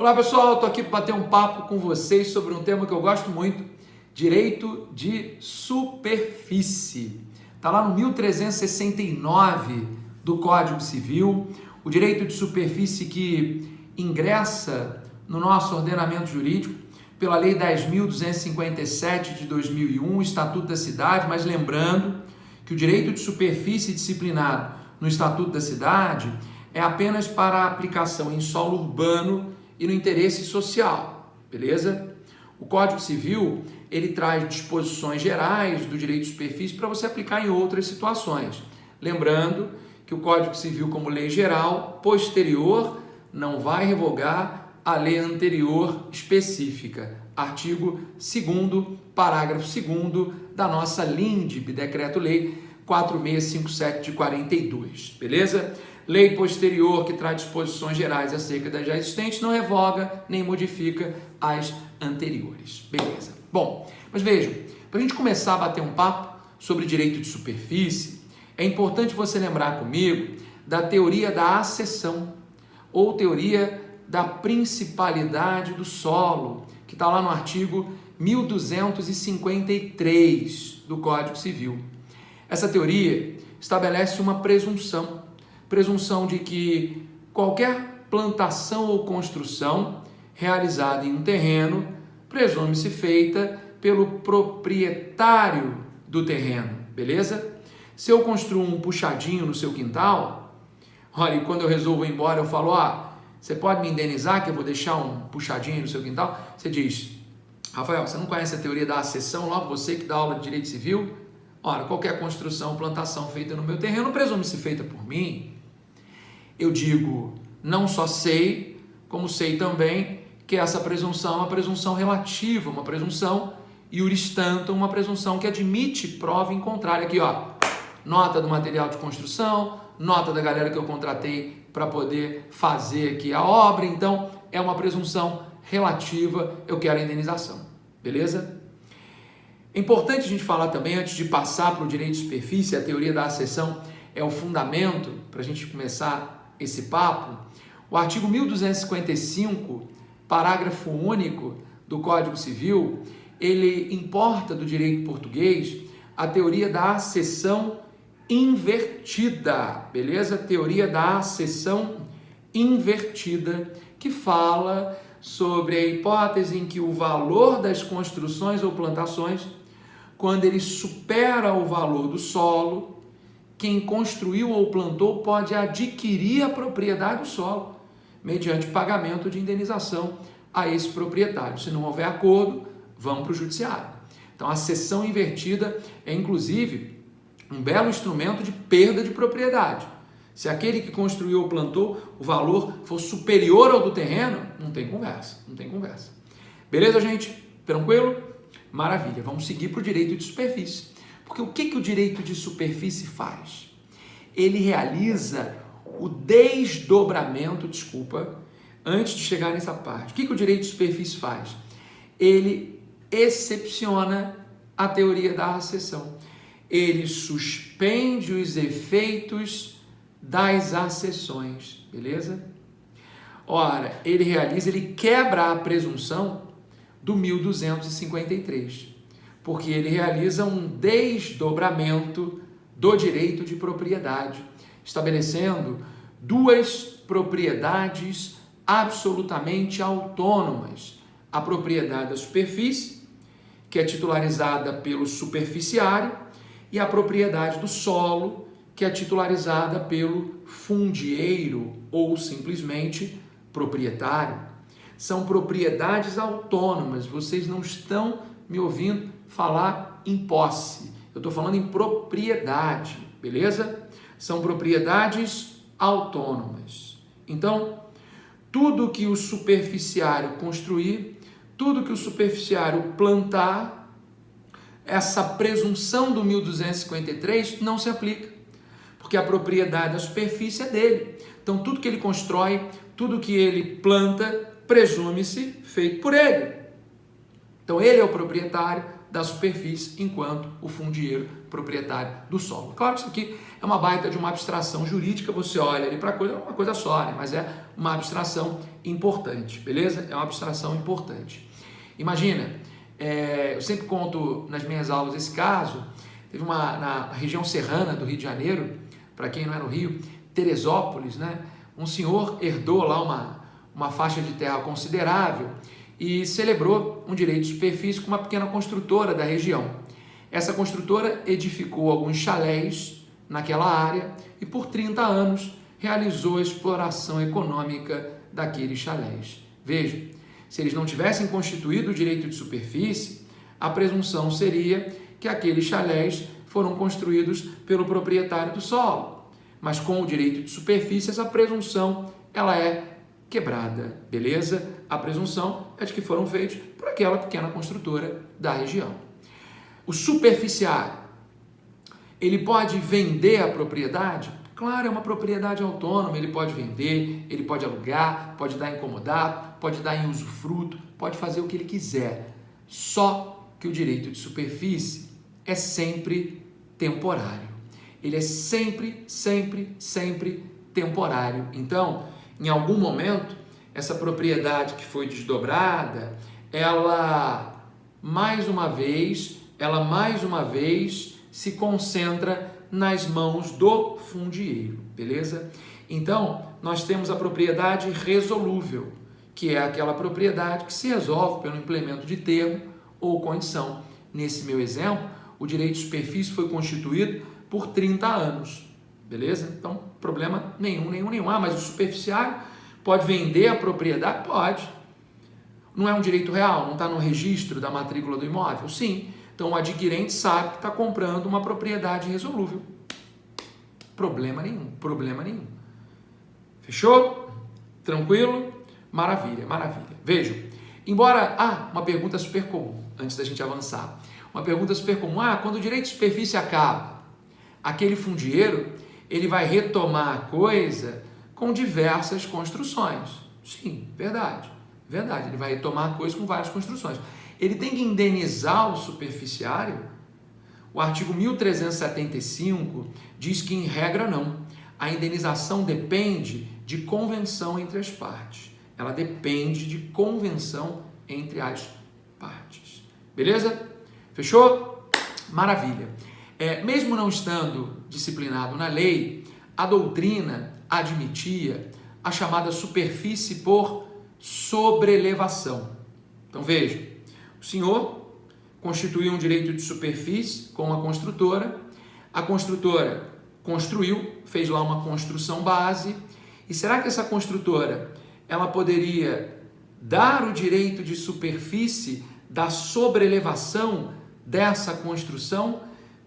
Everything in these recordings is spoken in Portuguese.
Olá pessoal, estou aqui para bater um papo com vocês sobre um tema que eu gosto muito, direito de superfície. Está lá no 1369 do Código Civil, o direito de superfície que ingressa no nosso ordenamento jurídico pela Lei 10.257 de 2001, Estatuto da Cidade, mas lembrando que o direito de superfície disciplinado no Estatuto da Cidade é apenas para aplicação em solo urbano e no interesse social, beleza? O Código Civil, ele traz disposições gerais do direito de superfície para você aplicar em outras situações. Lembrando que o Código Civil, como lei geral, posterior, não vai revogar a lei anterior específica. Artigo 2º, parágrafo 2º da nossa LINDB, Decreto-Lei 4657 de 42, beleza? Lei posterior que traz disposições gerais acerca das já existentes não revoga nem modifica as anteriores, beleza? Bom, mas vejam, para a gente começar a bater um papo sobre direito de superfície, é importante você lembrar comigo da teoria da acessão ou teoria da principalidade do solo, que está lá no artigo 1253 do Código Civil. Essa teoria estabelece uma presunção de que qualquer plantação ou construção realizada em um terreno presume-se feita pelo proprietário do terreno, beleza? Se eu construo um puxadinho no seu quintal, olha, e quando eu resolvo ir embora, eu falo, você pode me indenizar que eu vou deixar um puxadinho no seu quintal? Você diz, Rafael, você não conhece a teoria da acessão, logo você que dá aula de direito civil? Ora, qualquer construção, plantação feita no meu terreno presume-se feita por mim. Eu digo, não só sei, como sei também que essa presunção é uma presunção relativa, uma presunção iuris tantum, uma presunção que admite prova em contrário. Aqui, nota do material de construção, nota da galera que eu contratei para poder fazer aqui a obra. Então, é uma presunção relativa, eu quero a indenização, beleza? É importante a gente falar também, antes de passar para o direito de superfície, a teoria da acessão é o fundamento para a gente começar esse papo. O artigo 1255, parágrafo único do Código Civil, ele importa do direito português a teoria da acessão invertida, beleza? Teoria da acessão invertida, que fala sobre a hipótese em que o valor das construções ou plantações, quando ele supera o valor do solo, quem construiu ou plantou pode adquirir a propriedade do solo, mediante pagamento de indenização a esse proprietário. Se não houver acordo, vão para o judiciário. Então, a cessão invertida é, inclusive, um belo instrumento de perda de propriedade. Se aquele que construiu ou plantou, o valor for superior ao do terreno, não tem conversa, não tem conversa. Beleza, gente? Tranquilo? Maravilha. Vamos seguir para o direito de superfície. Porque o que o direito de superfície faz? Ele realiza o desdobramento, antes de chegar nessa parte. O que o direito de superfície faz? Ele excepciona a teoria da acessão. Ele suspende os efeitos das acessões, beleza? Ora, ele quebra a presunção do 1253, porque ele realiza um desdobramento do direito de propriedade, estabelecendo duas propriedades absolutamente autônomas. A propriedade da superfície, que é titularizada pelo superficiário, e a propriedade do solo, que é titularizada pelo fundieiro ou simplesmente proprietário. São propriedades autônomas, vocês não estão me ouvindo falar em posse, eu estou falando em propriedade, beleza? São propriedades autônomas. Então, tudo que o superficiário construir, tudo que o superficiário plantar, essa presunção do 1253 não se aplica, porque a propriedade da superfície é dele. Então, tudo que ele constrói, tudo que ele planta, presume-se feito por ele. Então, ele é o proprietário, da superfície enquanto o fundieiro proprietário do solo. Claro que isso aqui é uma baita de uma abstração jurídica, você olha ali para a coisa, é uma coisa só, né? Mas é uma abstração importante, beleza? É uma abstração importante. Imagina, eu sempre conto nas minhas aulas esse caso, teve na região serrana do Rio de Janeiro, para quem não é no Rio, Teresópolis, né? Um senhor herdou lá uma faixa de terra considerável e celebrou um direito de superfície com uma pequena construtora da região. Essa construtora edificou alguns chalés naquela área e por 30 anos realizou a exploração econômica daqueles chalés. Veja, se eles não tivessem constituído o direito de superfície, a presunção seria que aqueles chalés foram construídos pelo proprietário do solo. Mas com o direito de superfície, essa presunção ela é quebrada, beleza? A presunção é de que foram feitos por aquela pequena construtora da região. O superficiário, ele pode vender a propriedade? Claro, é uma propriedade autônoma, ele pode vender, ele pode alugar, pode dar em comodato, pode dar em usufruto, pode fazer o que ele quiser. Só que o direito de superfície é sempre temporário. Ele é sempre temporário. Então, em algum momento, essa propriedade que foi desdobrada, ela mais uma vez se concentra nas mãos do fundieiro, beleza? Então, nós temos a propriedade resolúvel, que é aquela propriedade que se resolve pelo implemento de termo ou condição. Nesse meu exemplo, o direito de superfície foi constituído por 30 anos, beleza? Então, problema nenhum. Ah, mas o superficiário pode vender a propriedade? Pode. Não é um direito real? Não está no registro da matrícula do imóvel? Sim. Então, o adquirente sabe que está comprando uma propriedade resolúvel. Problema nenhum. Fechou? Tranquilo? Maravilha. Vejam, embora... uma pergunta super comum, antes da gente avançar. Uma pergunta super comum. Quando o direito de superfície acaba, aquele fundieiro, ele vai retomar a coisa com diversas construções. Sim, verdade. Ele vai retomar a coisa com várias construções. Ele tem que indenizar o superficiário? O artigo 1375 diz que, em regra, não. A indenização depende de convenção entre as partes. Ela depende de convenção entre as partes. Beleza? Fechou? Maravilha. Mesmo não estando disciplinado na lei, a doutrina admitia a chamada superfície por sobrelevação. Então veja, o senhor constituiu um direito de superfície com a construtora construiu, fez lá uma construção base, e será que essa construtora ela poderia dar o direito de superfície da sobrelevação dessa construção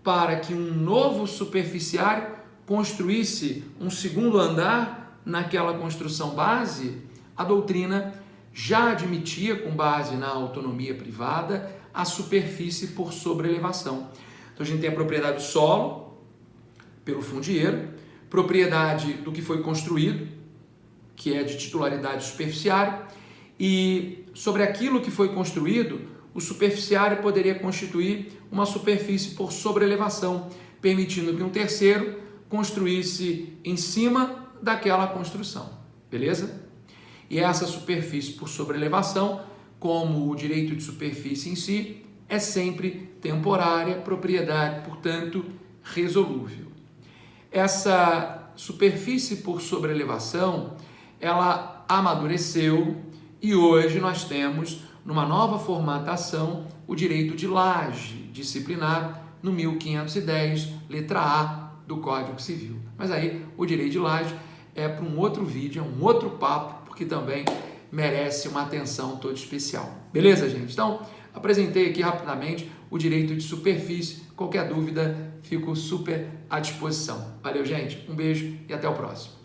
para que um novo superficiário construísse um segundo andar naquela construção base? A doutrina já admitia, com base na autonomia privada, a superfície por sobrelevação. Então a gente tem a propriedade do solo, pelo fundieiro, propriedade do que foi construído, que é de titularidade superficiária, e sobre aquilo que foi construído, o superficiário poderia constituir uma superfície por sobrelevação, permitindo que um terceiro construísse em cima daquela construção, beleza? E essa superfície por sobrelevação, como o direito de superfície em si, é sempre temporária, propriedade, portanto, resolúvel. Essa superfície por sobrelevação, ela amadureceu e hoje nós temos, numa nova formatação, o direito de laje, disciplinado no 1510, letra A do Código Civil. Mas aí o direito de laje é para um outro vídeo, é um outro papo, porque também merece uma atenção toda especial. Beleza, gente? Então, apresentei aqui rapidamente o direito de superfície. Qualquer dúvida, fico super à disposição. Valeu, gente. Um beijo e até o próximo.